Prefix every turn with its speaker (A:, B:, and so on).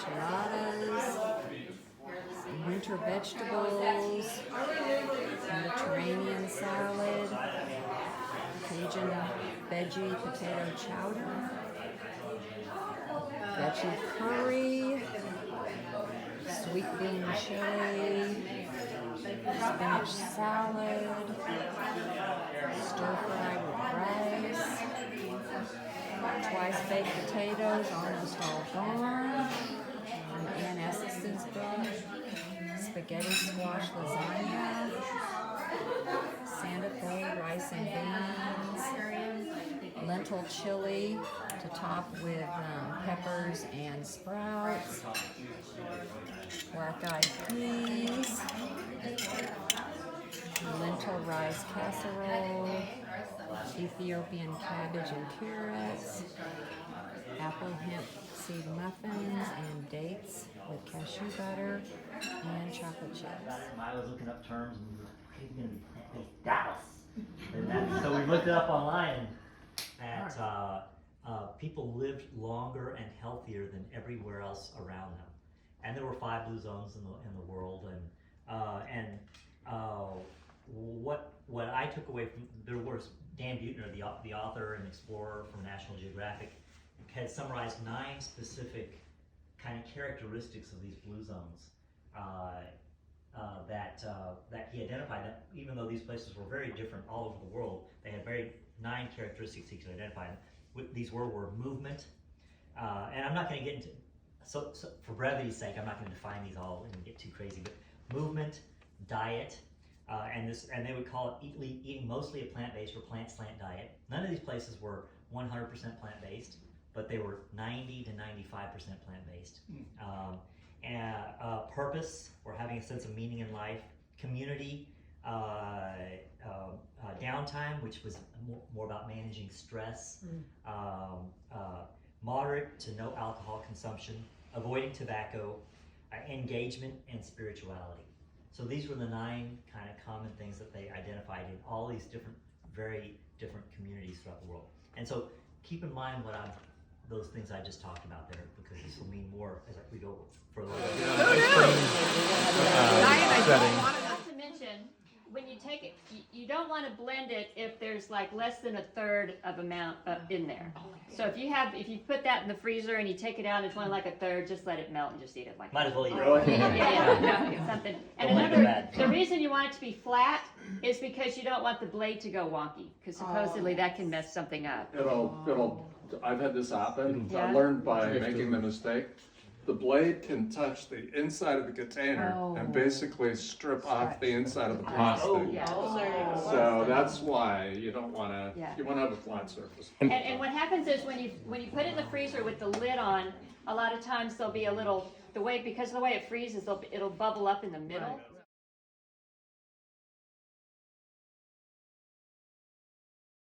A: enchiladas, winter vegetables, Mediterranean salad, Cajun veggie potato chowder, veggie curry, sweet bean chili, spinach salad, stir fried with rice, twice baked potatoes, almost all gone, Aunt Ess's book, spaghetti squash lasagna, Santa Fe rice and beans, lentil chili to top with peppers and sprouts, black eyed peas, lentil rice casserole, Ethiopian cabbage and carrots, apple hemp seed muffins, and dates with cashew butter and chocolate chips.
B: I was looking up terms and we were going to be plant-based Dallas. So we looked it up online that people lived longer and healthier than everywhere else around them. And there were 5 blue zones in the world. What I took away from there was Dan Buettner, the author and explorer from National Geographic, had summarized 9 specific kind of characteristics of these blue zones that he identified. That even though these places were very different all over the world, they had 9 characteristics he could identify. These were movement, and I'm not going to get into. So for brevity's sake, I'm not going to define these all and get too crazy. But movement, diet, and they would call it eating mostly a plant-based or plant slant diet. None of these places were 100% plant-based, but they were 90 to 95% plant-based. Purpose, or having a sense of meaning in life. Community, downtime, which was more about managing stress. Moderate to no alcohol consumption, avoiding tobacco, engagement, and spirituality. So these were the 9 kind of common things that they identified in all these very different communities throughout the world. And so keep in mind those things I just talked about there, because this will mean more as we go further.
C: Not to mention, when you take it, you don't want to blend it if there's like less than a third of amount in there. So if you put that in the freezer and you take it out, it's only like a third, just let it melt and just eat it like
B: Might
C: that.
B: as well eat it.
C: Yeah, something. And the reason you want it to be flat is because you don't want the blade to go wonky, because supposedly that can mess something up.
D: I've had this happen.
C: Yeah.
D: I learned by making the mistake. The blade can touch the inside of the container and basically strip off the inside of the plastic. So that's why you don't want to. You want to have a flat surface.
C: And what happens is when you put it in the freezer with the lid on, a lot of times there'll be a little because of the way it freezes, it'll bubble up in the middle.